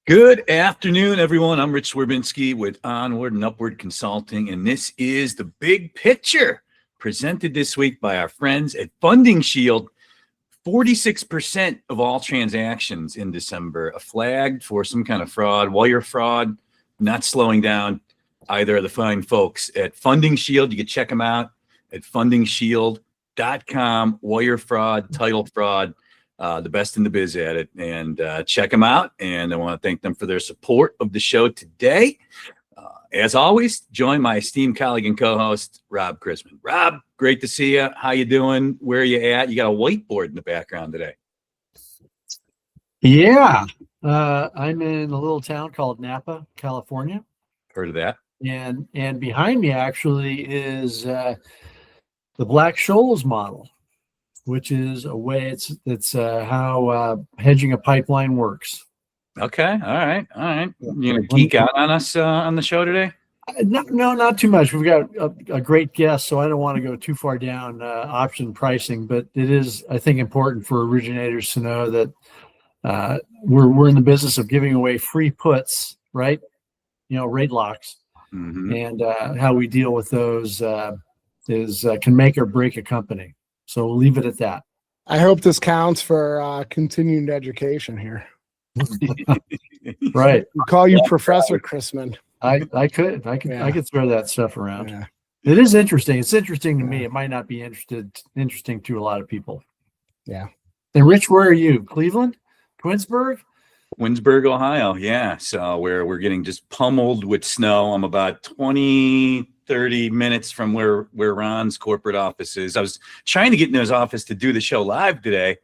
Good afternoon, everyone. I'm Rich Swerbinski with Onward and Upward Consulting, and this is the Big Picture presented this week by our friends at Funding Shield. 46% of all transactions in December are flagged for some kind of fraud, wire fraud, not slowing down either of the fine folks at Funding Shield. You can check them out at fundingshield.com. Wire fraud, title fraud. The best in the biz at it, and check them out. And I want to thank them for their support of the show today. As always, join my esteemed colleague and co-host, Rob Chrisman. Rob, great to see you. How you doing? Where are you at? You got a whiteboard in the background today. Yeah, I'm in a little town called Napa, California. Heard of that? And behind me actually is the Black Scholes model, which is a way it's how hedging a pipeline works. Okay. All right. You gonna geek out on us on the show today? No, not too much. We've got a great guest, so I don't want to go too far down option pricing, but it is, I think, important for originators to know that we're in the business of giving away free puts, right? Rate locks, and how we deal with those can make or break a company. So we'll leave it at that. I hope this counts for continuing education here. Right. We'll call you Professor Chrisman. I could throw that stuff around. Yeah. It is interesting. It's interesting to me. It might not be interesting to a lot of people. Yeah. And Rich, where are you? Cleveland? Twinsburg, Ohio. Yeah. So we're getting just pummeled with snow. I'm about 30 minutes from where Ron's corporate office is. I was trying to get in his office to do the show live today.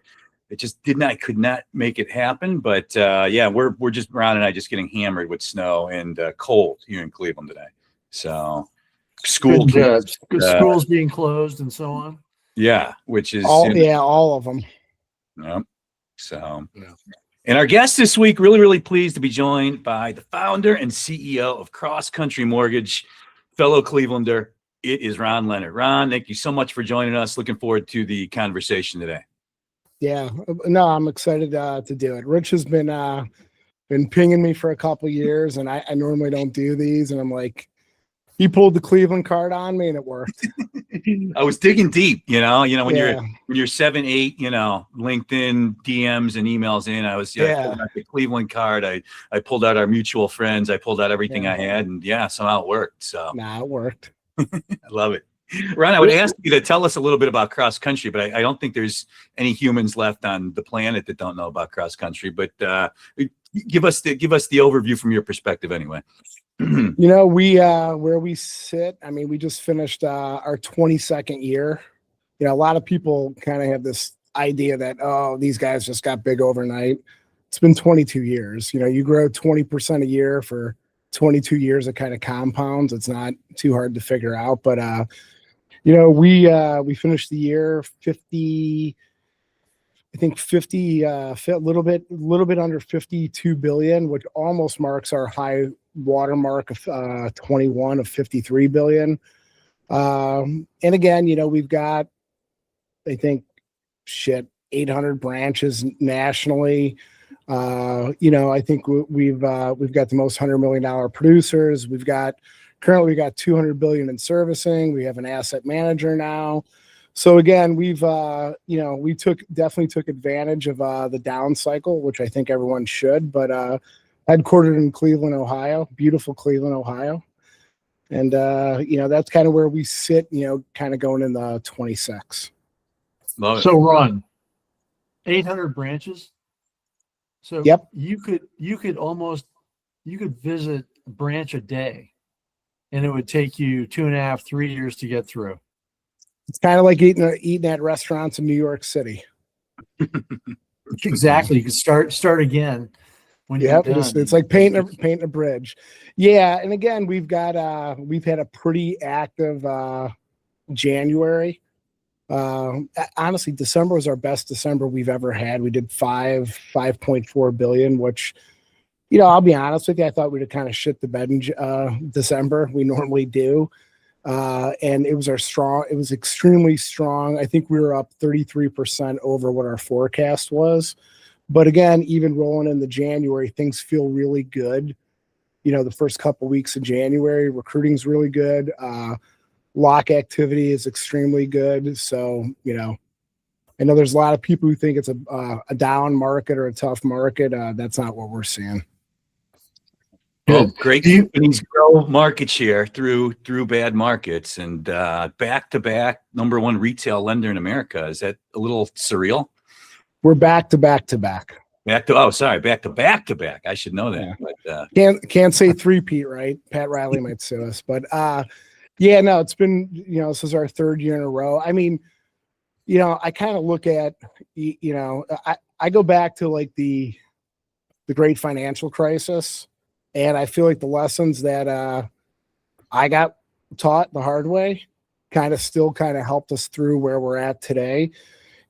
It just could not make it happen. But yeah, we're just, Ron and I, just getting hammered with snow and cold here in Cleveland today. So schools being closed and so on. Yeah, which is all of them. Yeah. So, and our guest this week, really pleased to be joined by the founder and CEO of CrossCountry Mortgage, fellow Clevelander. It is Ron Leonard. Ron, thank you so much for joining us. Looking forward to the conversation today. Yeah, no, I'm excited to do it. Rich has been pinging me for a couple of years, and I normally don't do these, and I'm like, he pulled the Cleveland card on me, and it worked. I was digging deep, when you're 7-8, LinkedIn DMs and emails in. I pulled out the Cleveland card. I pulled out our mutual friends. I pulled out everything I had, and somehow it worked. So it worked. I love it. Ron, I would ask you to tell us a little bit about CrossCountry, but I don't think there's any humans left on the planet that don't know about CrossCountry. But give us the overview from your perspective, anyway. Where we sit, I mean, we just finished our 22nd year. A lot of people kind of have this idea that, these guys just got big overnight. It's been 22 years. You grow 20% a year for 22 years. It kind of compounds. It's not too hard to figure out, but we finished the year 50, a little bit under 52 billion, which almost marks our high watermark of 21 of 53 billion. And again, we've got, I think, 800 branches nationally. I think we've got the most $100 million producers. Currently we got 200 billion in servicing. We have an asset manager now. So again, we definitely took advantage of the down cycle, which I think everyone should, but headquartered in Cleveland, Ohio, beautiful Cleveland, Ohio. And that's kind of where we sit, kind of going in the 26. So Ron, 800 branches. So yep. You could visit a branch a day, and it would take you 2.5, 3 years to get through. It's kind of like eating at restaurants in New York City. Exactly. You can start again when you're done. It's like painting a bridge. Yeah, and again, we've had a pretty active January. Honestly, December was our best December we've ever had. We did 5.4 billion, which, I'll be honest with you, I thought we'd have kind of shit the bed in December. We normally do. And it was extremely strong. I think we were up 33% over what our forecast was. But again, even rolling into January, things feel really good. The first couple weeks of January, recruiting's really good. Lock activity is extremely good. So, I know there's a lot of people who think it's a down market or a tough market. That's not what we're seeing. Well, Good. great companies grow market share through bad markets, and back-to-back number one retail lender in America. Is that a little surreal? We're back to back to back. Back to back. I should know that. Yeah. But Can't say three-peat, right? Pat Riley might sue us, but yeah, no, it's been this is our third year in a row. I mean, I kind of look at I go back to like the great financial crisis, and I feel like the lessons that I got taught the hard way kind of helped us through where we're at today.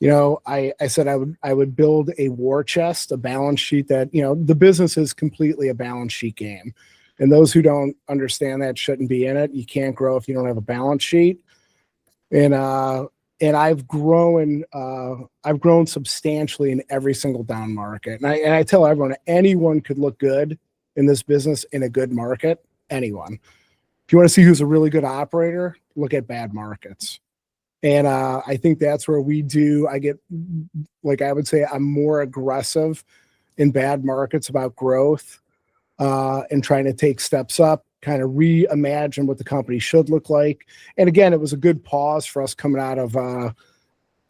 I said I would build a war chest, a balance sheet that, the business is completely a balance sheet game. And those who don't understand that shouldn't be in it. You can't grow if you don't have a balance sheet. And I've grown substantially in every single down market. And I tell everyone, anyone could look good in this business in a good market. Anyone. If you want to see who's a really good operator, look at bad markets. And I think that's where I get, like I would say, I'm more aggressive in bad markets about growth and trying to take steps up, kind of reimagine what the company should look like. And again, it was a good pause for us coming out of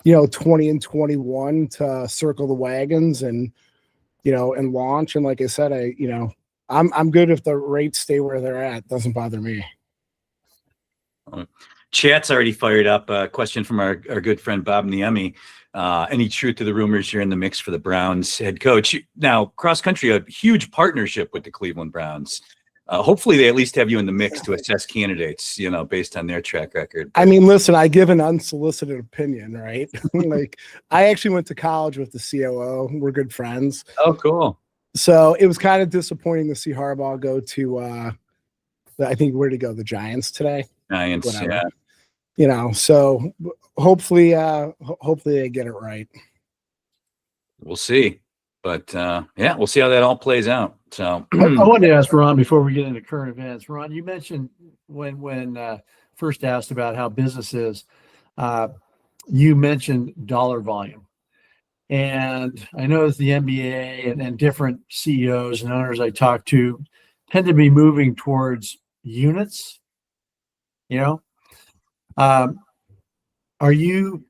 20 and 21 to circle the wagons and and launch. And like I said, I'm good if the rates stay where they're at. It doesn't bother me. Chat's already fired up. A question from our good friend Bob Niemi. Any truth to the rumors you're in the mix for the Browns head coach? Now, CrossCountry, a huge partnership with the Cleveland Browns. Hopefully, they at least have you in the mix to assess candidates, based on their track record. I mean, listen, I give an unsolicited opinion, right? Like, I actually went to college with the COO. We're good friends. Oh, cool. So it was kind of disappointing to see Harbaugh go to, I think, where'd he go? The Giants today? Giants, Whatever. yeah. So hopefully they get it right. We'll see. But we'll see how that all plays out. So I wanted to ask Ron before we get into current events. Ron, you mentioned when first asked about how business is, you mentioned dollar volume. And I know that the NBA and different CEOs and owners I talk to tend to be moving towards units. Are you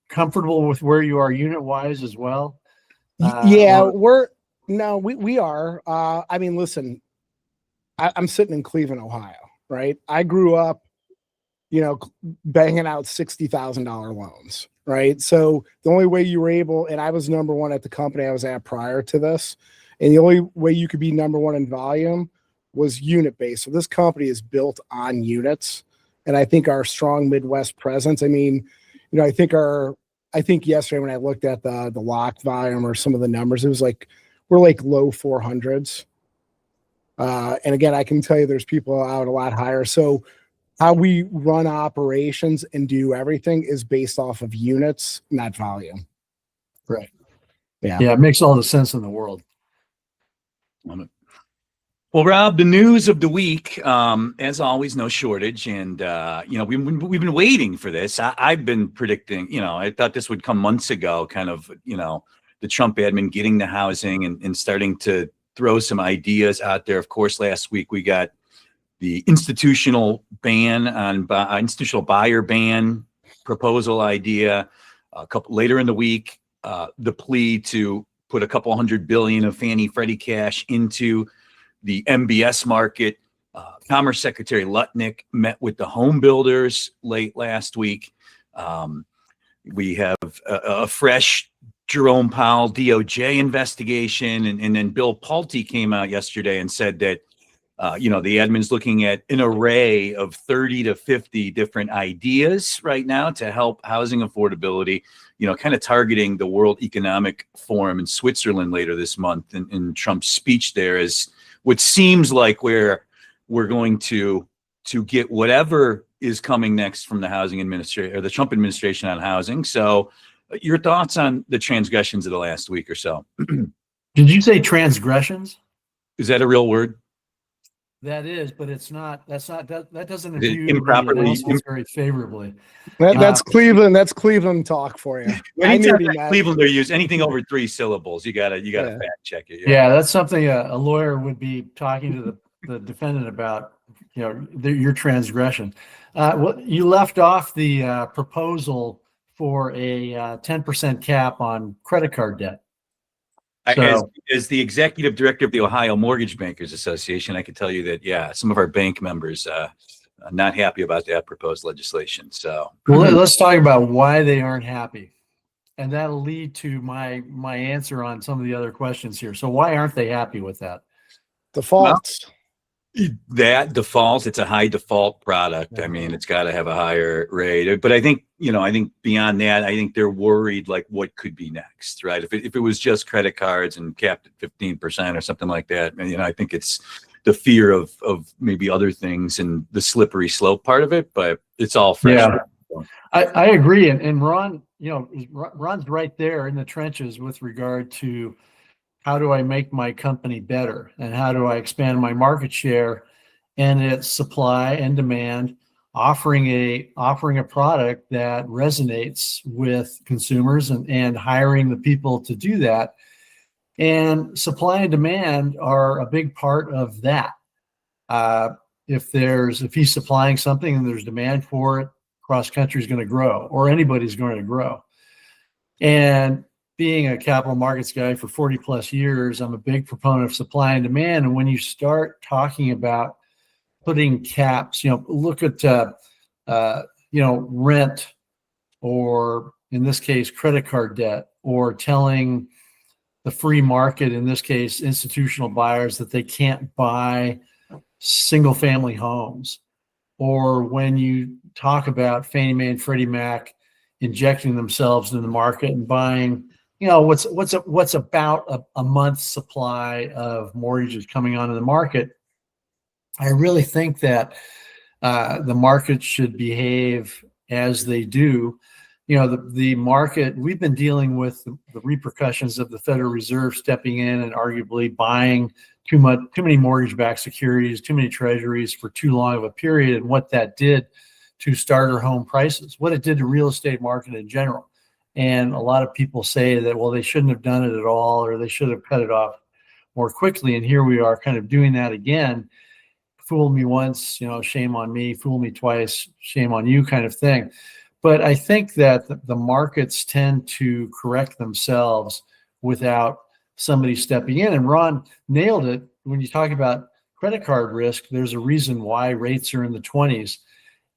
comfortable with where you are unit wise as well? Yeah, we are. I mean, listen, I'm sitting in Cleveland, Ohio, right? I grew up, banging out $60,000 loans, right? So the only way you were able, and I was number one at the company I was at prior to this, and the only way you could be number one in volume was unit based. So this company is built on units. And I think our strong Midwest presence, I mean, I think yesterday when I looked at the lock volume or some of the numbers, it was like, we're like low 400s. And again, I can tell you there's people out a lot higher. So how we run operations and do everything is based off of units, not volume. Right. Yeah. Yeah. It makes all the sense in the world. Well, Rob, the news of the week, as always, no shortage. And, we've been waiting for this. I've been predicting, I thought this would come months ago, kind of, the Trump admin getting the housing and starting to throw some ideas out there. Of course, last week we got the institutional buyer ban proposal idea. A couple later in the week, the plea to put a couple $100 billion of Fannie Freddie cash into the MBS market. Commerce Secretary Lutnick met with the home builders late last week. We have a fresh Jerome Powell DOJ investigation. And then Bill Pulte came out yesterday and said that, the admin's looking at an array of 30 to 50 different ideas right now to help housing affordability, kind of targeting the World Economic Forum in Switzerland later this month. And Trump's speech there is what seems like where we're going to get whatever is coming next from the housing administration or the Trump administration on housing. So, Your thoughts on the transgressions of the last week or so? Did you say transgressions? Is that a real word? That is, but it's not. That doesn't Is it imbue the improperly- announcements very favorably. That's Cleveland. That's Cleveland talk for you. I knew Anytime what he that meant. Cleveland they use anything over 3 syllables, you gotta Yeah. fact check it. Yeah, that's something a lawyer would be talking to the defendant about. Your transgression. You left off the proposal for a 10% cap on credit card debt. As the executive director of the Ohio Mortgage Bankers Association, I can tell you that, some of our bank members are not happy about that proposed legislation. So, let's talk about why they aren't happy, and that'll lead to my answer on some of the other questions here. So, why aren't they happy with that? Defaults. that default, it's a high default product. I mean, it's got to have a higher rate. But I think, I think beyond that, I think they're worried like what could be next, right? If it was just credit cards and capped at 15% or something like that, I think it's the fear of maybe other things and the slippery slope part of it, but it's all fresh. Yeah, I agree. And Ron, Ron's right there in the trenches with regard to how do I make my company better and how do I expand my market share and its supply and demand, offering a product that resonates with consumers and hiring the people to do that. And supply and demand are a big part of that. If he's supplying something and there's demand for it, CrossCountry is going to grow, or anybody's going to grow. And being a capital markets guy for 40 plus years, I'm a big proponent of supply and demand. And when you start talking about putting caps, look at, rent, or in this case, credit card debt, or telling the free market, in this case, institutional buyers, that they can't buy single family homes. Or when you talk about Fannie Mae and Freddie Mac injecting themselves in the market and buying, what's about a month's supply of mortgages coming onto the market. I really think that the market should behave as they do. The market, we've been dealing with the repercussions of the Federal Reserve stepping in and arguably buying too many mortgage-backed securities, too many treasuries for too long of a period, and what that did to starter home prices, what it did to real estate market in general. And a lot of people say that, well, they shouldn't have done it at all, or they should have cut it off more quickly. And here we are kind of doing that again. Fool me once, shame on me. Fool me twice, shame on you, kind of thing. But I think that the markets tend to correct themselves without somebody stepping in. And Ron nailed it. When you talk about credit card risk, there's a reason why rates are in the 20s.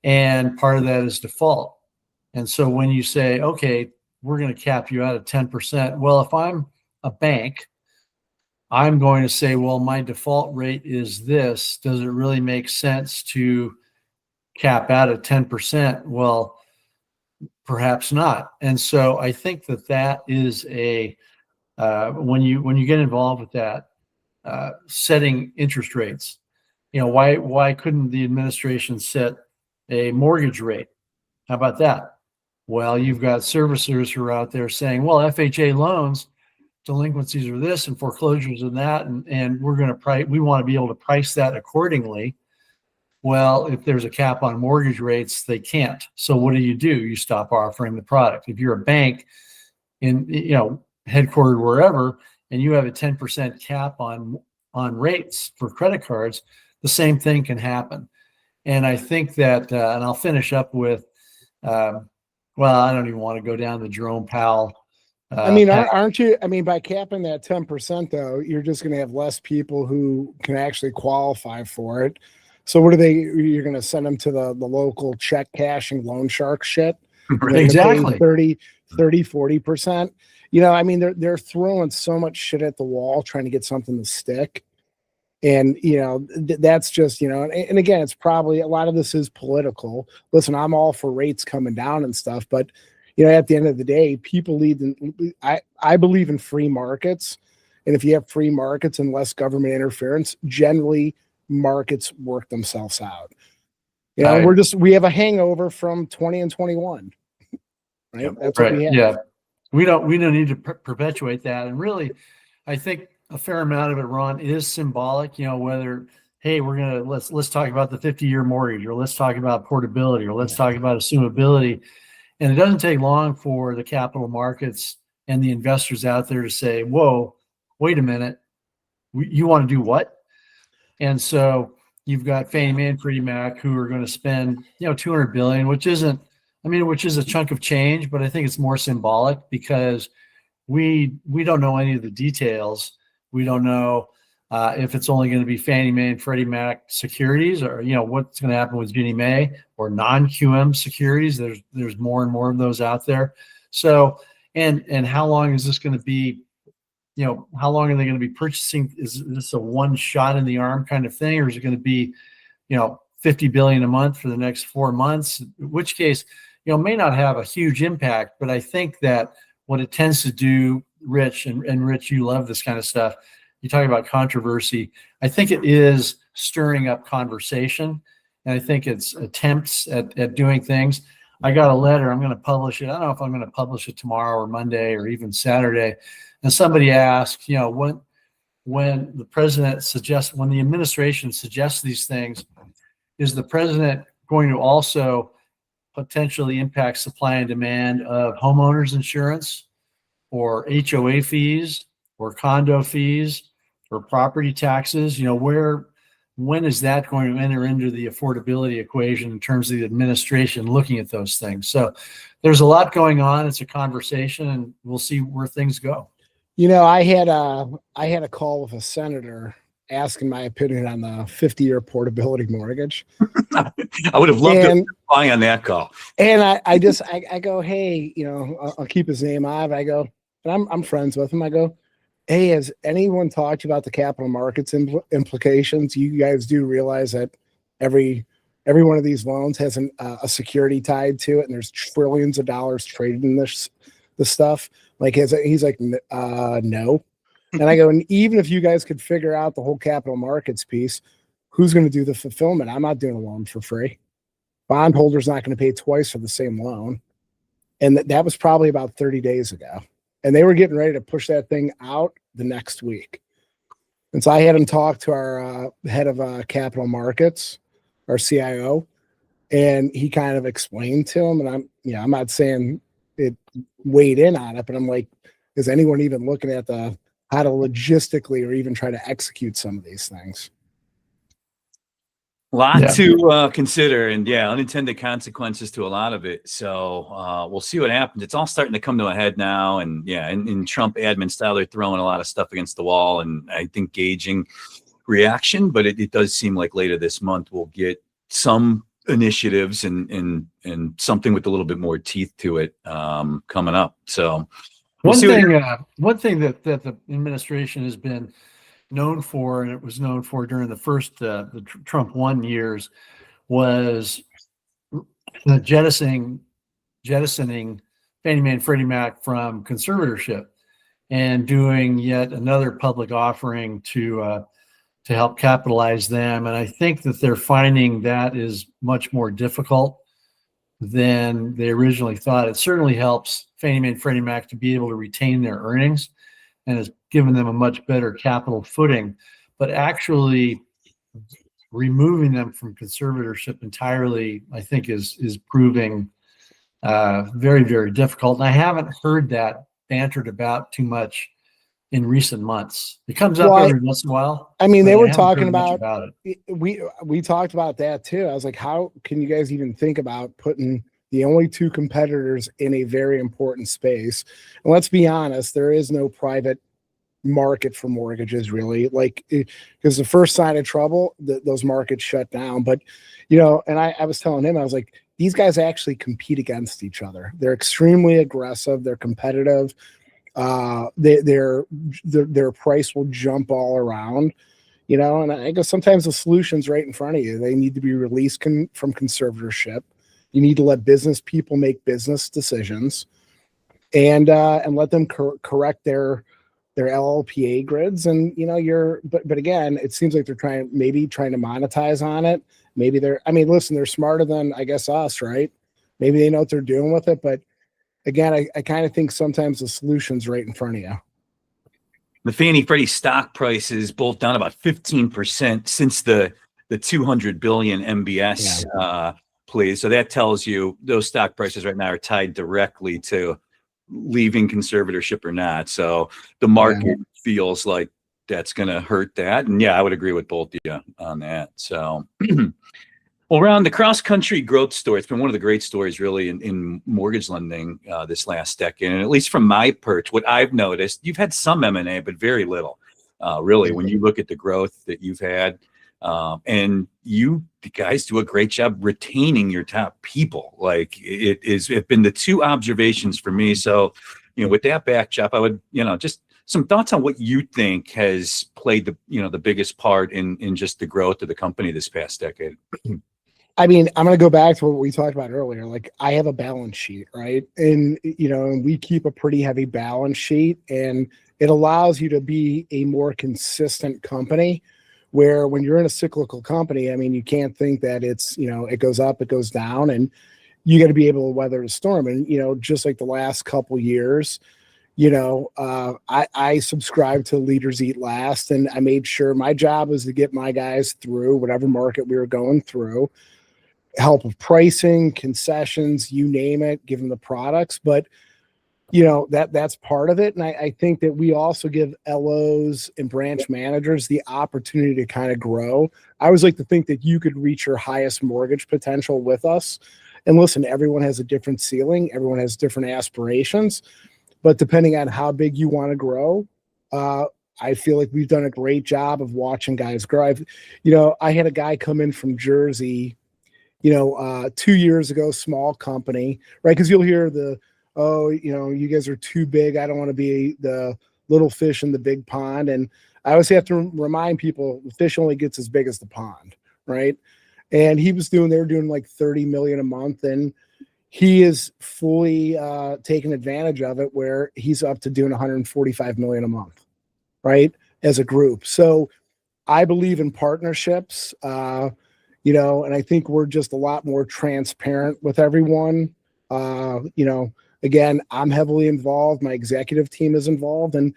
And part of that is default. And so when you say, okay, we're going to cap you out at 10%. Well, if I'm a bank, I'm going to say, well, my default rate is this. Does it really make sense to cap out at 10%? Well, perhaps not. And so I think that is when you get involved with that, setting interest rates, why couldn't the administration set a mortgage rate? How about that? Well, you've got servicers who are out there saying, well, FHA loans, delinquencies are this and foreclosures and that, and we want to be able to price that accordingly. Well, if there's a cap on mortgage rates, they can't. So what do? You stop offering the product. If you're a bank in, headquartered wherever, and you have a 10% cap on rates for credit cards, the same thing can happen. And I think that, and I'll finish up with, I don't even want to go down the Jerome Powell. Aren't you? By capping that 10%, though, you're just going to have less people who can actually qualify for it. So what you're going to send them to the local check cashing loan shark shit? Exactly. 30, 40%. They're throwing so much shit at the wall trying to get something to stick. And, that's just, and again, it's probably a lot of this is political. Listen, I'm all for rates coming down and stuff, but, at the end of the day, people I believe in free markets. And if you have free markets and less government interference, generally markets work themselves out. We have a hangover from 20 and 21. Right? Yep. That's what we have. Yeah. we don't need to perpetuate that. And really, I think a fair amount of it, Ron, is symbolic. Whether, hey, let's talk about the 50-year mortgage, or let's talk about portability, or let's talk about assumability. And it doesn't take long for the capital markets and the investors out there to say, whoa, wait a minute, you want to do what? And so you've got Fannie Mae and Freddie Mac who are going to spend, $200 billion, which is a chunk of change, but I think it's more symbolic because we don't know any of the details. We don't know if it's only going to be Fannie Mae and Freddie Mac securities, or what's going to happen with Ginnie Mae or non-QM securities. There's more and more of those out there. So and how long is this going to be? How long are they going to be purchasing? Is this a one shot in the arm kind of thing, or is it going to be, $50 billion a month for the next 4 months? In which case, may not have a huge impact. But I think that what it tends to do, Rich, and Rich, you love this kind of stuff. You talk about controversy. I think it is stirring up conversation, and I think it's attempts at doing things. I got a letter. I'm going to publish it. I don't know if I'm going to publish it tomorrow or Monday or even Saturday. And somebody asked, when the administration suggests these things, is the president going to also potentially impact supply and demand of homeowners insurance or HOA fees or condo fees or property taxes? When is that going to enter into the affordability equation in terms of the administration looking at those things? So there's a lot going on. It's a conversation, and we'll see where things go. I had a call with a senator asking my opinion on the 50-year portability mortgage. I would have loved to reply on that call. And I go, hey, I'll keep his name out. I go, and I'm friends with him. I go, hey, has anyone talked about the capital markets implications? You guys do realize that every one of these loans has a security tied to it, and there's trillions of dollars traded in this stuff. He's like, no. And I go, and even if you guys could figure out the whole capital markets piece, who's going to do the fulfillment? I'm not doing a loan for free. Bondholder's not going to pay twice for the same loan. And that was probably about 30 days ago. And they were getting ready to push that thing out the next week. And so I had him talk to our head of capital markets, our CIO, and he kind of explained to him. And I'm not saying it weighed in on it, but I'm like, is anyone even looking at how to logistically or even try to execute some of these things? A lot to consider, and unintended consequences to a lot of it. So we'll see what happens. It's all starting to come to a head now, and in Trump admin style, they're throwing a lot of stuff against the wall, and I think gauging reaction. But it does seem like later this month we'll get some initiatives and something with a little bit more teeth to it coming up. So one thing that the administration has been known for, and it was known for during the first the Trump 1 years, was the jettisoning Fannie Mae and Freddie Mac from conservatorship and doing yet another public offering to help capitalize them. And I think that they're finding that is much more difficult than they originally thought. It certainly helps Fannie Mae and Freddie Mac to be able to retain their earnings, and has given them a much better capital footing. But actually removing them from conservatorship entirely, I think, is proving very, very difficult. And I haven't heard that bantered about too much in recent months. It comes up every once in a while. I mean, they were talking about it. We talked about that too. I was like, how can you guys even think about putting the only two competitors in a very important space? And let's be honest, there is no private market for mortgages really, because the first sign of trouble, those markets shut down. But and I was telling him, I was like, these guys actually compete against each other. They're extremely aggressive. They're competitive. Their price will jump all around, and I guess sometimes the solution's right in front of you. They need to be released from conservatorship. You need to let business people make business decisions, and let them correct their LLPA grids. And but again, it seems like they're trying to monetize on it. Maybe listen, they're smarter than, I guess, us, right? Maybe they know what they're doing with it, but again, I kind of think sometimes the solution's right in front of you. The Fannie Freddie stock prices both down about 15% since the 200 billion MBS plea. So that tells you those stock prices right now are tied directly to leaving conservatorship or not. So the market feels like that's going to hurt that. And yeah, I would agree with both of you on that. So well, around the cross-country growth story, it's been one of the great stories really in mortgage lending this last decade. And at least from my perch, what I've noticed, you've had some M&A, but very little, really, when you look at the growth that you've had. And you guys do a great job retaining your top people. Like it's been the two observations for me. So, with that backdrop, I would, just some thoughts on what you think has played the biggest part in just the growth of the company this past decade. I mean, I'm going to go back to what we talked about earlier. Like I have a balance sheet, right? And, we keep a pretty heavy balance sheet, and it allows you to be a more consistent company where when you're in a cyclical company, I mean, you can't think that it's, it goes up, it goes down, and you got to be able to weather the storm. And, just like the last couple years, I subscribed to Leaders Eat Last, and I made sure my job was to get my guys through whatever market we were going through, help with pricing, concessions, you name it, give them the products. But, that's part of it. And I think that we also give LOs and branch managers the opportunity to kind of grow. I always like to think that you could reach your highest mortgage potential with us. And listen, everyone has a different ceiling. Everyone has different aspirations. But depending on how big you want to grow, I feel like we've done a great job of watching guys grow. I had a guy come in from Jersey, 2 years ago, small company, right? Because you'll hear you guys are too big. I don't want to be the little fish in the big pond. And I always have to remind people the fish only gets as big as the pond, right? And they were doing like 30 million a month. And he is fully taking advantage of it where he's up to doing 145 million a month, right? As a group. So I believe in partnerships, and I think we're just a lot more transparent with everyone. Again, I'm heavily involved. My executive team is involved. And,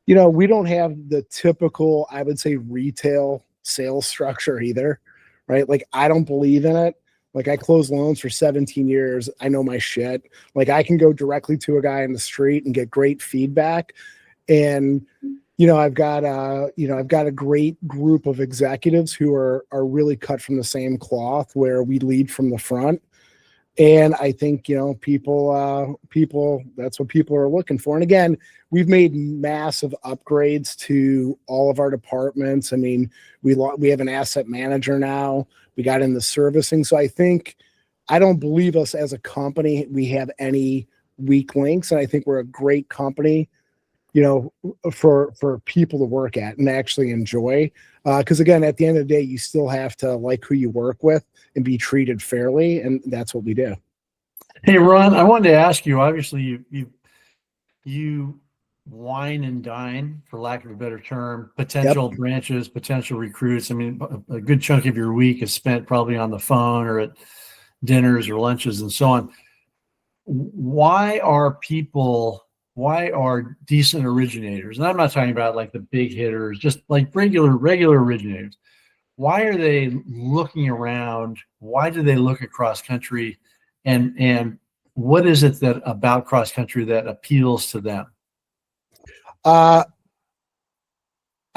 we don't have the typical, I would say, retail sales structure either, right? Like, I don't believe in it. Like, I closed loans for 17 years. I know my shit. Like, I can go directly to a guy in the street and get great feedback. And, I've got a great group of executives who are really cut from the same cloth where we lead from the front. And I think, people, that's what people are looking for. And again, we've made massive upgrades to all of our departments. I mean, we have an asset manager now. We got in the servicing. So I don't believe us as a company, we have any weak links. And I think we're a great company, for people to work at and actually enjoy. Because again, at the end of the day, you still have to like who you work with and be treated fairly. And that's what we do. Hey, Ron, I wanted to ask you, obviously you wine and dine, for lack of a better term, potential branches, potential recruits. I mean, a good chunk of your week is spent probably on the phone or at dinners or lunches and so on. Why are decent originators, and I'm not talking about like the big hitters, just like regular originators, why are they looking around? Why do they look at CrossCountry, and what is it that about CrossCountry that appeals to them? I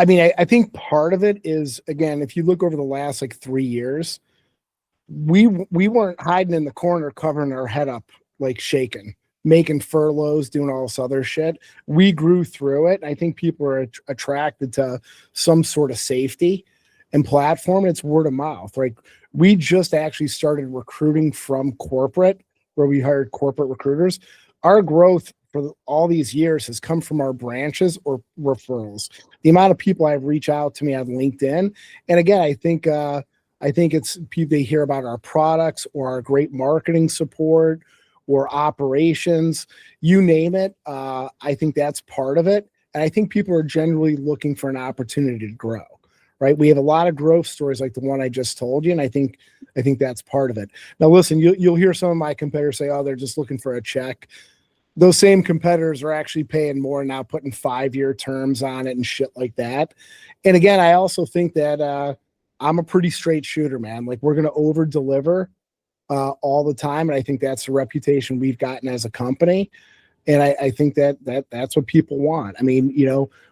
mean, I think part of it is, again, if you look over the last like 3 years, we weren't hiding in the corner covering our head up like shaking, making furloughs, doing all this other shit. We grew through it. I think people are attracted to some sort of safety and platform. It's word of mouth, right? We just actually started recruiting from corporate, where we hired corporate recruiters. Our growth for all these years has come from our branches or referrals. The amount of people I've reached out to me on LinkedIn. And again, I think it's people, they hear about our products or our great marketing support or operations, you name it. I think that's part of it. And I think people are generally looking for an opportunity to grow, right? We have a lot of growth stories like the one I just told you. And I think that's part of it. Now, listen, you'll hear some of my competitors say, oh, they're just looking for a check. those same competitors are actually paying more now, putting 5-year terms on it and shit like that. And again, I also think that I'm a pretty straight shooter, man. Like, we're going to over deliver all the time. And I think that's the reputation we've gotten as a company. And I think that's what people want. I mean,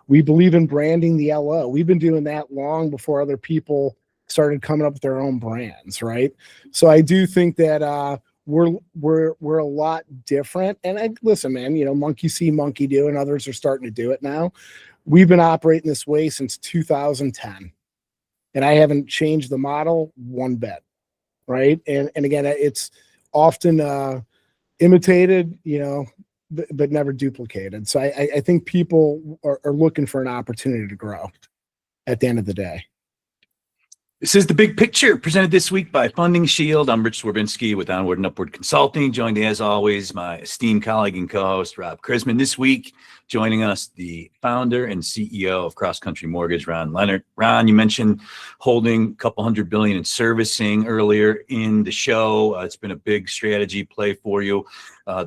we believe in branding the LO. We've been doing that long before other people started coming up with their own brands, right? So I do think that we're a lot different. And listen, man, monkey see, monkey do, and others are starting to do it now. We've been operating this way since 2010, and I haven't changed the model one bit, right? And again, it's often imitated, but never duplicated. So I think people are looking for an opportunity to grow at the end of the day. This is The Big Picture, presented this week by Funding Shield. I'm Rich Swerbinsky with Onward and Upward Consulting, joined as always my esteemed colleague and co-host Rob Chrisman. This week, joining us, the founder and CEO of CrossCountry Mortgage, Ron Leonard. Ron, you mentioned holding a couple $100 billion in servicing earlier in the show. It's been a big strategy play for you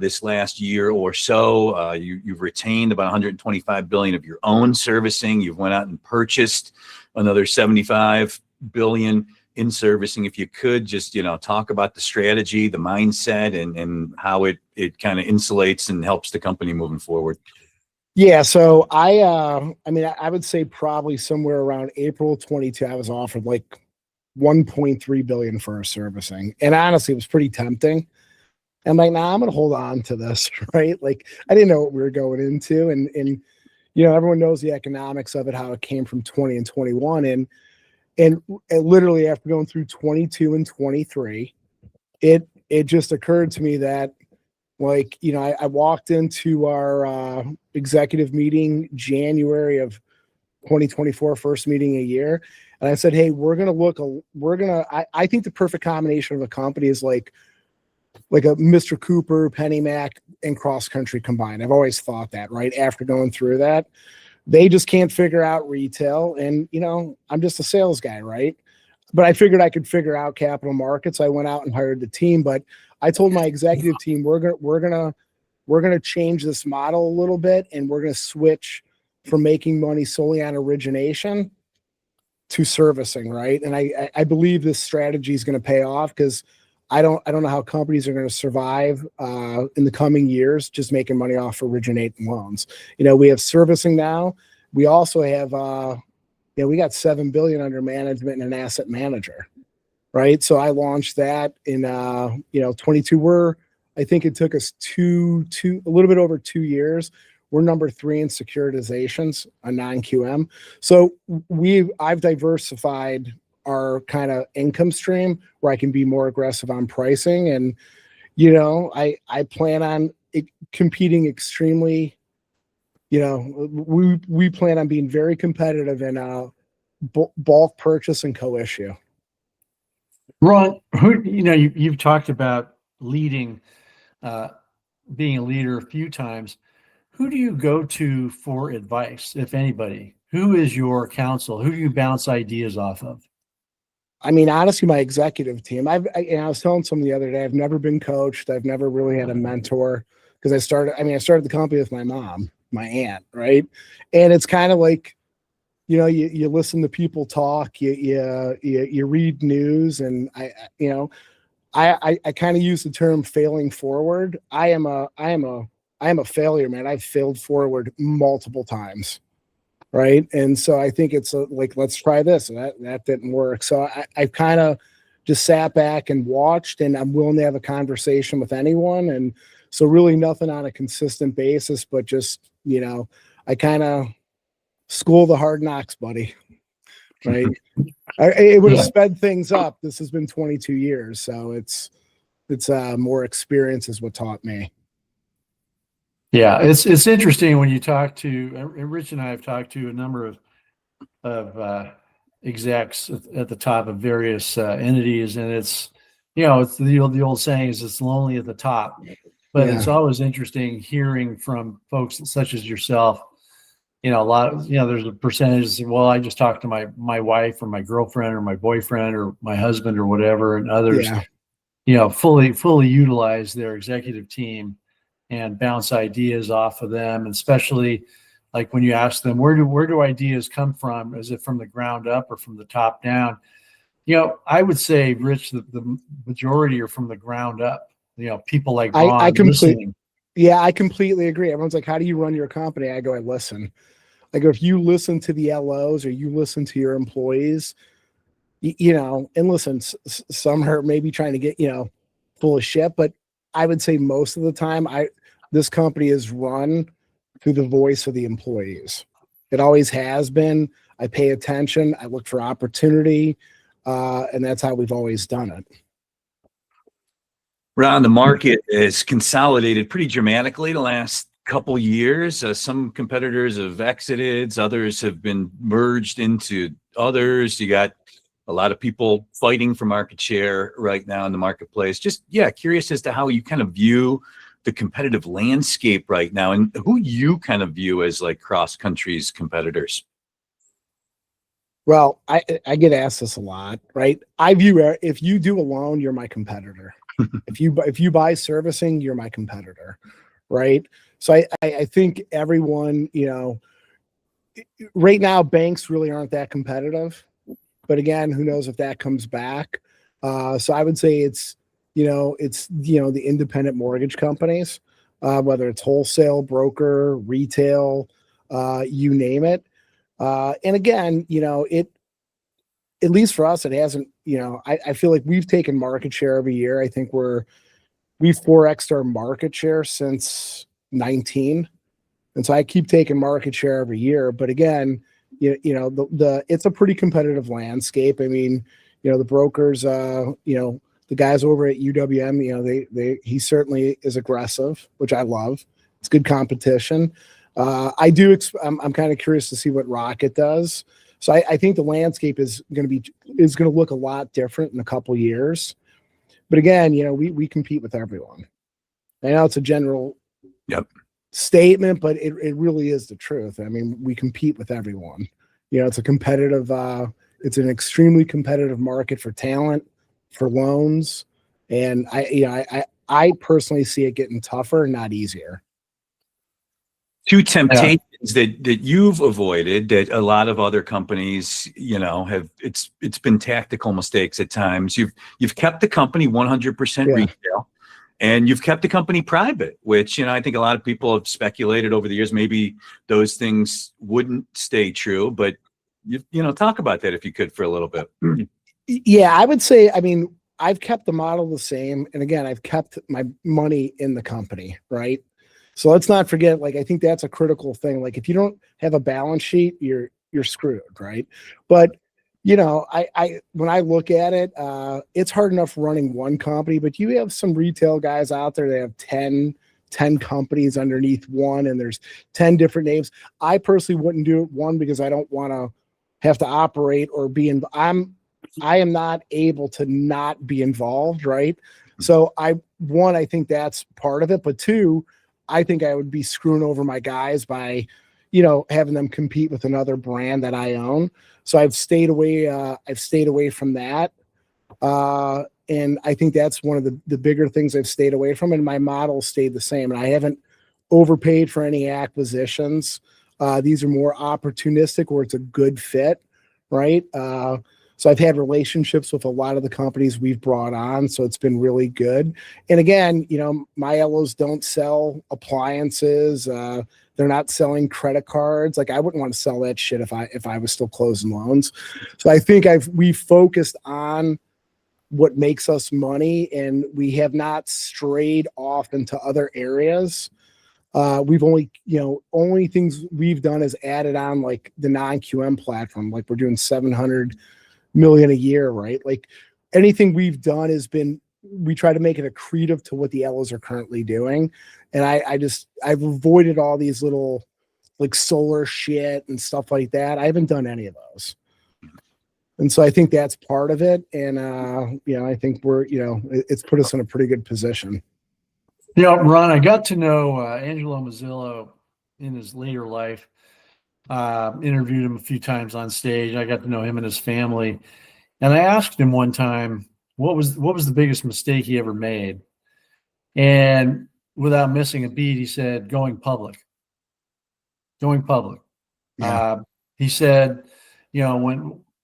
this last year or so. You've retained about $125 billion of your own servicing. You've went out and purchased another $75 billion in servicing. If you could just, talk about the strategy, the mindset, and how it kind of insulates and helps the company moving forward. Yeah. So I would say probably somewhere around April 22, I was offered like $1.3 billion for our servicing. And honestly, it was pretty tempting. I'm like, nah, I'm going to hold on to this. Right. Like, I didn't know what we were going into. And everyone knows the economics of it, how it came from 20 and 21. And literally after going through 22 and 23, it just occurred to me that, like, I walked into our executive meeting January of 2024, first meeting a year. And I said, hey, I think the perfect combination of a company is like a Mr. Cooper, Penny Mac, and CrossCountry combined. I've always thought that, right? After going through that. They just can't figure out retail. And, I'm just a sales guy, right? But I figured I could figure out capital markets. I went out and hired the team, but I told my executive team, we're going to change this model a little bit, and we're going to switch from making money solely on origination to servicing, right? And I believe this strategy is going to pay off, because I don't know how companies are going to survive in the coming years just making money off originating loans. We have servicing now. We also have we got $7 billion under management and an asset manager, right? So I launched that in 22. I think it took us a little bit over 2 years. We're number 3 in securitizations on non-QM. So I've diversified our kind of income stream where I can be more aggressive on pricing. And, I plan on competing extremely, we plan on being very competitive in bulk purchase and co-issue. Ron, you've talked about leading, being a leader a few times. Who do you go to for advice, if anybody? Who is your counsel? Who do you bounce ideas off of? I mean, honestly, my executive team, I was telling someone the other day, I've never been coached. I've never really had a mentor, because I started the company with my mom, my aunt, right? And it's kind of like, you listen to people talk, you read news, and I kind of use the term failing forward. I am a failure, man. I've failed forward multiple times. Right. And so I think it's like, let's try this. And that didn't work. So I've kind of just sat back and watched, and I'm willing to have a conversation with anyone. And so really nothing on a consistent basis, but just, I kind of school the hard knocks, buddy. Right. It would have sped things up. This has been 22 years. So it's more experience is what taught me. Yeah, it's interesting when you talk to Rich, and I have talked to a number of execs at the top of various entities, and it's it's the old saying is it's lonely at the top, but it's always interesting hearing from folks such as yourself. A lot of there's a percentage. Well, I just talked to my wife or my girlfriend or my boyfriend or my husband or whatever, and others, fully utilize their executive team and bounce ideas off of them, and especially like when you ask them, where do ideas come from? Is it from the ground up or from the top down? I would say, Rich, the majority are from the ground up. People like Ron listening. Yeah, I completely agree. Everyone's like, how do you run your company? I go, I listen. I go, if you listen to the LOs or you listen to your employees, and listen, some are maybe trying to get, full of shit, but I would say most of the time, this company is run through the voice of the employees. It always has been. I pay attention. I look for opportunity. And that's how we've always done it. Ron, the market is consolidated pretty dramatically the last couple years. Some competitors have exited, others have been merged into others. You got a lot of people fighting for market share right now in the marketplace. Just, curious as to how you kind of view the competitive landscape right now and who you kind of view as like CrossCountry's competitors. Well, I get asked this a lot, right? I view, if you do a loan, you're my competitor. If you buy servicing, you're my competitor, right? So I think everyone, right now banks really aren't that competitive, but again, who knows if that comes back? So I would say it's the independent mortgage companies, whether it's wholesale, broker, retail, you name it. And again, at least for us, it hasn't, I feel like we've taken market share every year. I think we've 4x'd our market share since 19. And so I keep taking market share every year. But again, it's a pretty competitive landscape. I mean, the brokers, the guys over at UWM, he certainly is aggressive, which I love. It's good competition. I'm kind of curious to see what Rocket does. So I think the landscape is going to look a lot different in a couple of years. But again, we compete with everyone. I know it's a general statement, but it really is the truth. I mean, we compete with everyone. It's a competitive, it's an extremely competitive market for talent, for loans. And I personally see it getting tougher, not easier. Two temptations that you've avoided that a lot of other companies, have. It's been tactical mistakes at times. You've kept the company 100% retail, and you've kept the company private, which I think a lot of people have speculated over the years. Maybe those things wouldn't stay true, but talk about that if you could for a little bit. Yeah, I would say. I mean, I've kept the model the same, and again, I've kept my money in the company, right? So let's not forget, I think that's a critical thing. If you don't have a balance sheet, you're screwed, right? But, when I look at it, it's hard enough running one company, but you have some retail guys out there that have 10 companies underneath one, and there's 10 different names. I personally wouldn't do it, one, because I don't want to have to operate or be I am not able to not be involved, right? So I think that's part of it, but two, I think I would be screwing over my guys by, having them compete with another brand that I own. So I've stayed away. I've stayed away from that. And I think that's one of the bigger things I've stayed away from. And my model stayed the same. And I haven't overpaid for any acquisitions. These are more opportunistic where it's a good fit, right? So I've had relationships with a lot of the companies we've brought on, so it's been really good. And again, my LOs don't sell appliances. They're not selling credit cards. I wouldn't want to sell that shit if I was still closing loans. So I think we focused on what makes us money, and we have not strayed off into other areas. We've only things we've done is added on the non-QM platform. We're doing 700 million a year, right? Anything we've done we try to make it accretive to what the LOs are currently doing. And I've avoided all these little solar shit and stuff like that. I haven't done any of those. And so I think that's part of it. And, I think it's put us in a pretty good position. Ron, I got to know Angelo Mazzillo in his later life. Interviewed him a few times on stage. I got to know him and his family, and I asked him one time what was the biggest mistake he ever made. And without missing a beat, he said, going public. Going public. Yeah. He said, you know,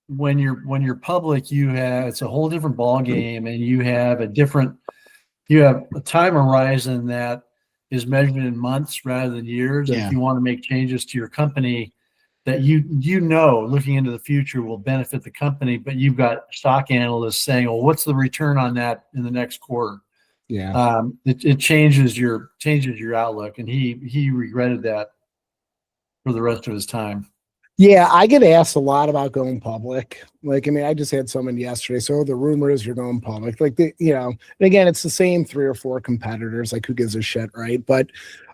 when you're public, it's a whole different ball game, and you have a time horizon that is measured in months rather than years. And Yeah. if you want to make changes to your company that you know looking into the future will benefit the company, but you've got stock analysts saying, well, what's the return on that in the next quarter? Yeah. It changes your outlook, and he regretted that for the rest of his time. Yeah, I get asked a lot about going public. Like, I mean, I just had someone yesterday. So the rumor is you're going public. Like, and again, it's the same 3 or 4 competitors. Like, who gives a shit, right? But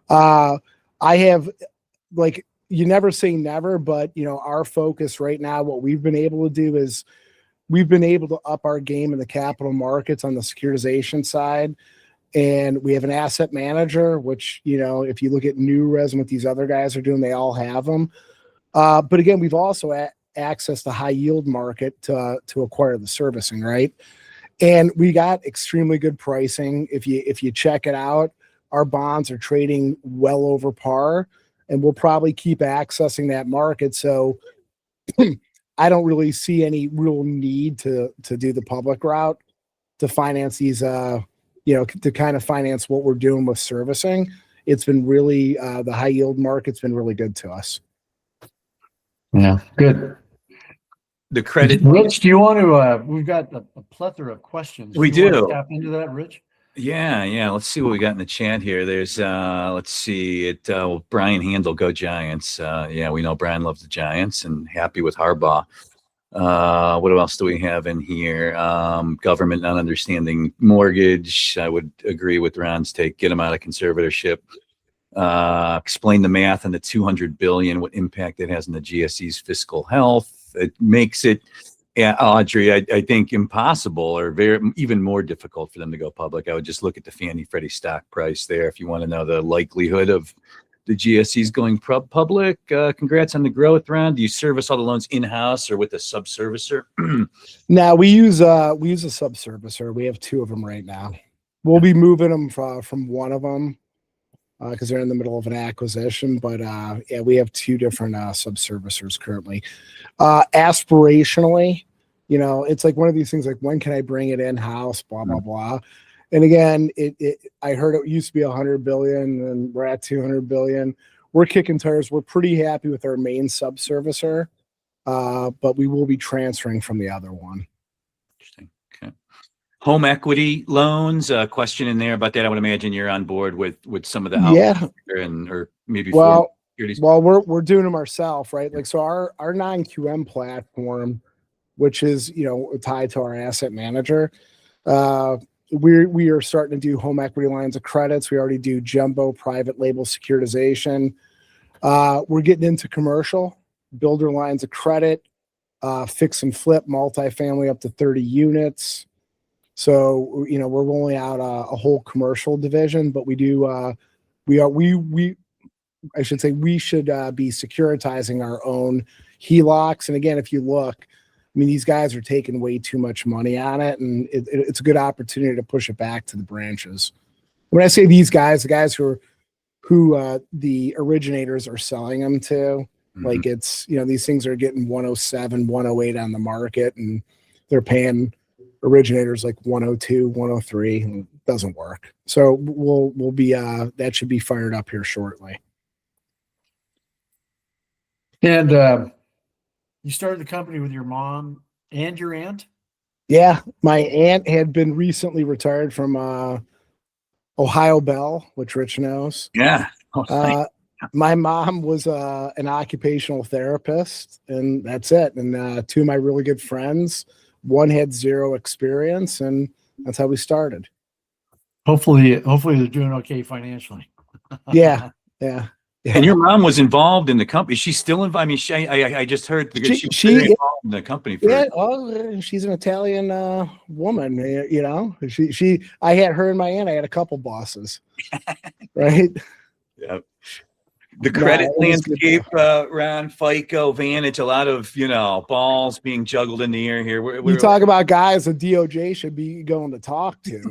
I have, like, you never say never, but, our focus right now, what we've been able to do is we've been able to up our game in the capital markets on the securitization side. And we have an asset manager, which, if you look at NewRes and what these other guys are doing, they all have them. But again, we've also accessed the high yield market to acquire the servicing, right? And we got extremely good pricing. If you check it out, our bonds are trading well over par, and we'll probably keep accessing that market. So I don't really see any real need to do the public route to finance these, to kind of finance what we're doing with servicing. It's been really, the high yield market's been really good to us. Yeah, good. The credit. Rich, do you want to? We've got a plethora of questions. We you want do. to tap into that, Rich? Yeah. Let's see what we got in the chat here. There's let's see Brian Handel, go Giants. We know Brian loves the Giants and happy with Harbaugh. What else do we have in here? Government not understanding mortgage. I would agree with Ron's take. Get them out of conservatorship. Explain the math on the $200 billion, what impact it has on the GSE's fiscal health. It makes it, Audrey, I think impossible or even more difficult for them to go public. I would just look at the Fannie Freddie stock price there if you want to know the likelihood of the GSEs going public. Congrats on the growth, Ron. Do you service all the loans in-house or with a sub-servicer? Now we use a sub-servicer. We have 2 of them right now. We'll be moving them from one of them because they're in the middle of an acquisition. But we have 2 different sub-servicers currently. Aspirationally, it's like one of these things like, when can I bring it in-house, blah, blah, blah. And again, I heard it used to be 100 billion and we're at 200 billion. We're kicking tires. We're pretty happy with our main sub-servicer, but we will be transferring from the other one. Interesting. Okay. Home equity loans, question in there about that. I would imagine you're on board with some of the or maybe securities. Well, we're doing them ourselves, right? Like, so our non-QM platform, which is tied to our asset manager, we are starting to do home equity lines of credits. We already do jumbo private label securitization. We're getting into commercial builder lines of credit, fix and flip multifamily up to 30 units. So, we're rolling out a whole commercial division, but we do, I should say we should be securitizing our own HELOCs. And again, if you look, I mean, these guys are taking way too much money on it, and it's a good opportunity to push it back to the branches. When I say these guys, the guys who the originators are selling them to, like, it's, these things are getting 107, 108 on the market, and they're paying originators like 102, 103, and it doesn't work. So we'll be that should be fired up here shortly. And you started the company with your mom and your aunt? Yeah, my aunt had been recently retired from Ohio Bell, which Rich knows. Yeah. My mom was an occupational therapist, and that's it. And 2 of my really good friends, one had 0 experience, and that's how we started. Hopefully they're doing okay financially. Yeah. And your mom was involved in the company. She's still involved. I mean, I just heard that she was involved in the company. She's an Italian woman. I had her and my aunt. I had a couple bosses, right? Yeah. The credit landscape, Ron, FICO, Vantage, a lot of balls being juggled in the air here. You talk about guys the DOJ should be going to talk to.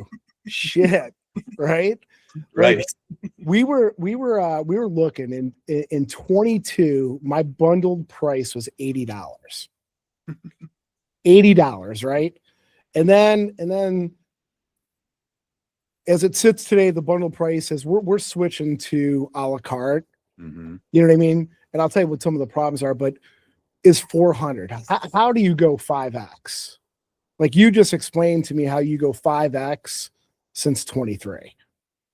Shit, right? Right. Like, we were looking in 22. My bundled price was $80. $80, right? And then as it sits today, the bundle price is we're switching to a la carte. Mm-hmm. You know what I mean? And I'll tell you what some of the problems are, but is 400. How do you go 5x? Like, you just explained to me how you go 5x since 23,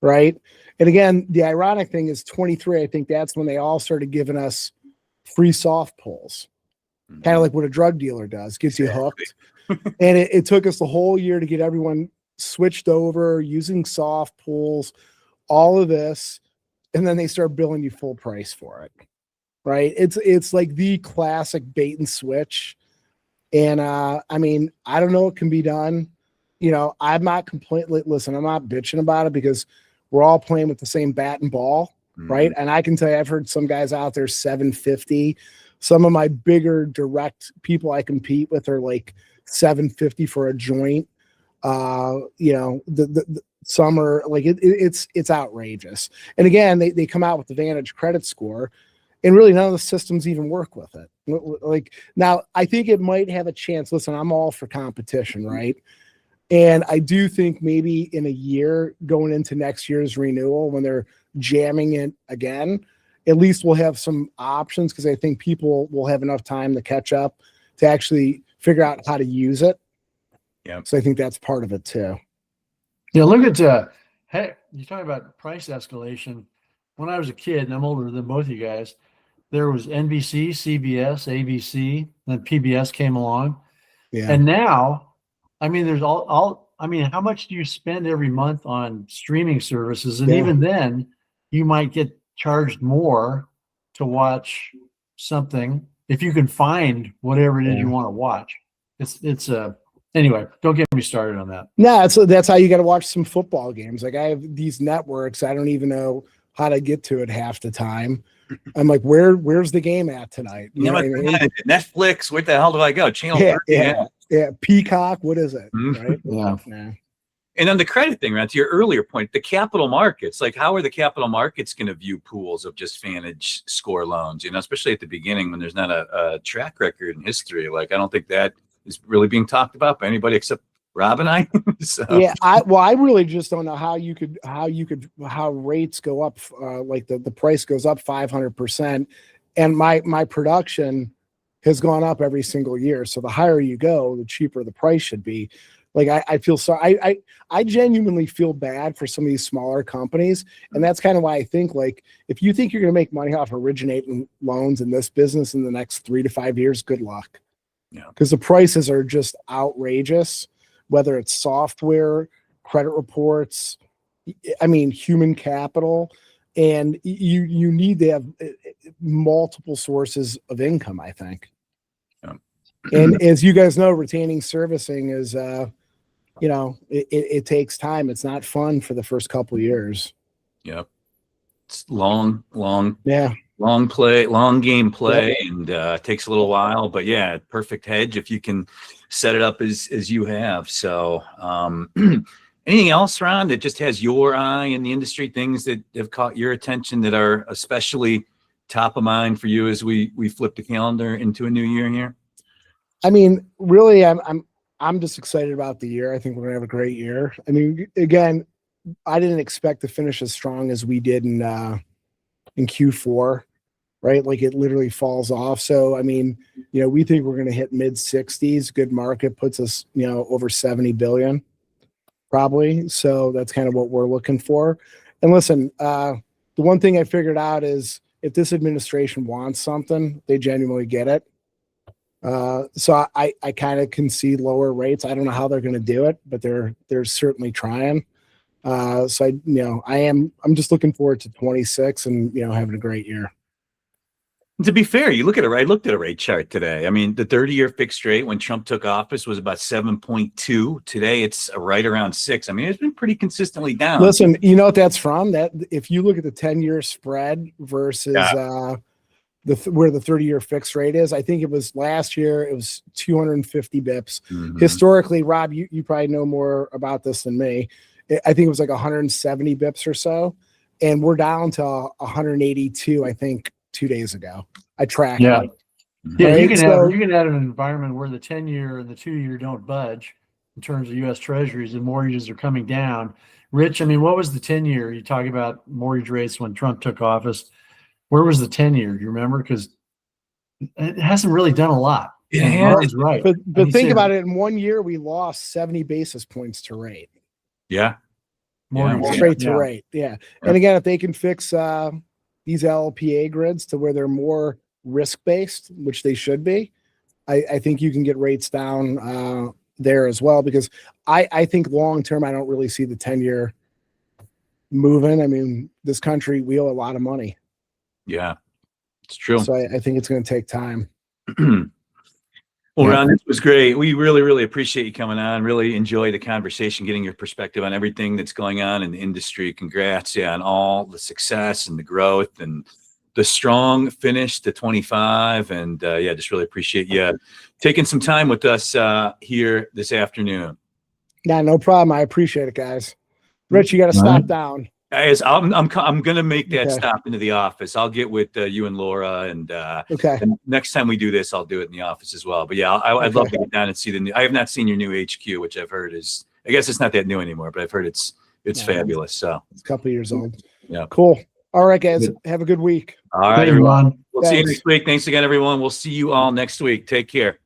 right? And again, the ironic thing is 23, I think that's when they all started giving us free soft pulls, kind of like what a drug dealer does, gets you hooked. And it took us the whole year to get everyone switched over using soft pulls, all of this. And then they start billing you full price for it, right? It's like the classic bait and switch. And I mean, I don't know what can be done. You know, I'm not completely, listen, I'm not bitching about it because we're all playing with the same bat and ball, right? And I can tell you, I've heard some guys out there 750. Some of my bigger direct people I compete with are like 750 for a joint. You know, the some are like it's outrageous. And again, they come out with the Vantage credit score, and really none of the systems even work with it. Like, now, I think it might have a chance. Listen, I'm all for competition, right? And I do think maybe in a year going into next year's renewal, when they're jamming it again, at least we'll have some options, because I think people will have enough time to catch up to actually figure out how to use it. Yeah. So I think that's part of it too. Yeah, look at hey, you talking about price escalation. When I was a kid, and I'm older than both of you guys, there was NBC, CBS, ABC, then PBS came along. Yeah. And now, I mean, there's all I mean, how much do you spend every month on streaming services? And even then, you might get charged more to watch something if you can find whatever it is you want to watch. It's anyway, don't get me started on that. No, that's how you got to watch some football games. Like, I have these networks, I don't even know how to get to it half the time. I'm like, where's the game at tonight? You know what I mean? Netflix, where the hell do I go? Channel 30? Yeah. Peacock, what is it? Right? Yeah. And on the credit thing, right, to your earlier point, the capital markets, like, how are the capital markets going to view pools of just Vantage score loans? You know, especially at the beginning when there's not a track record in history. Like, I don't think that is really being talked about by anybody except Rob and I. So. Yeah, I really just don't know how rates go up, like the price goes up 500%, and my production has gone up every single year. So the higher you go, the cheaper the price should be. Like, I feel sorry. I genuinely feel bad for some of these smaller companies, and that's kind of why I think, like, if you think you're going to make money off originating loans in this business in the next 3 to 5 years, good luck. Yeah, because the prices are just outrageous. Whether it's software, credit reports, I mean, human capital, and you need to have multiple sources of income, I think. Yeah. And as you guys know, retaining servicing is, you know, it takes time. It's not fun for the first couple of years. Yep. It's long game play, and takes a little while, but yeah, perfect hedge if you can set it up as you have. So anything else, Ron, that just has your eye in the industry, things that have caught your attention that are especially top of mind for you as we flip the calendar into a new year here? I mean, really, I'm just excited about the year. I think we're gonna have a great year. I mean, again, I didn't expect to finish as strong as we did in Q4, right? Like, it literally falls off. So, I mean, you know, we think we're going to hit mid 60s. Good market puts us, you know, over 70 billion probably. So that's kind of what we're looking for. And listen, the one thing I figured out is if this administration wants something, they genuinely get it. So I kind of can see lower rates. I don't know how they're going to do it, but they're certainly trying. So I'm just looking forward to 26 and, you know, having a great year. To be fair, I looked at a rate chart today. I mean, the 30-year fixed rate when Trump took office was about 7.2. Today, it's right around 6. I mean, it's been pretty consistently down. Listen, you know what that's from? That if you look at the 10-year spread versus where the 30-year fixed rate is, I think it was last year, it was 250 bips. Mm-hmm. Historically, Rob, you probably know more about this than me. I think it was like 170 bips or so. And we're down to 182, I think, 2 days ago. I tracked Yeah. it. Yeah, you Right, can so- have an environment where the 10-year and the 2-year don't budge in terms of U.S. Treasuries and mortgages are coming down. Rich, I mean, what was the 10-year? You talk about mortgage rates when Trump took office. Where was the 10-year? Do you remember? Because it hasn't really done a lot. It And has. Ron's right. But And he think said about it. In 1 year, we lost 70 basis points to rate. Yeah. mortgage Yeah. rate, Straight to yeah. rate. Yeah. And again, if they can fix these LPA grids to where they're more risk based, which they should be, I think you can get rates down there as well. Because I think long term, I don't really see the 10-year moving. I mean, this country, we owe a lot of money. Yeah. It's true. So I think it's going to take time. Well, Yeah. Ron, this was great. We really, really appreciate you coming on. Really enjoy the conversation, getting your perspective on everything that's going on in the industry. Congrats on all the success and the growth and the strong finish to 25. And just really appreciate you taking some time with us here this afternoon. Yeah, no problem. I appreciate it, guys. Rich, you got to All stop right. down. As I'm gonna make that Okay. stop into the office. I'll get with you and Laura, and Okay. and next time we do this, I'll do it in the office as well. But yeah, I'd love to get down and see the new. I have not seen your new HQ, which I've heard is. I guess it's not that new anymore, but I've heard it's Yeah. fabulous. So It's a couple of years old. Yeah. Cool. All right, guys. Have a good week. all right, Thank you, everyone. Ron. We'll see you Thanks. next week. Thanks again, everyone. We'll see you all next week. Take care.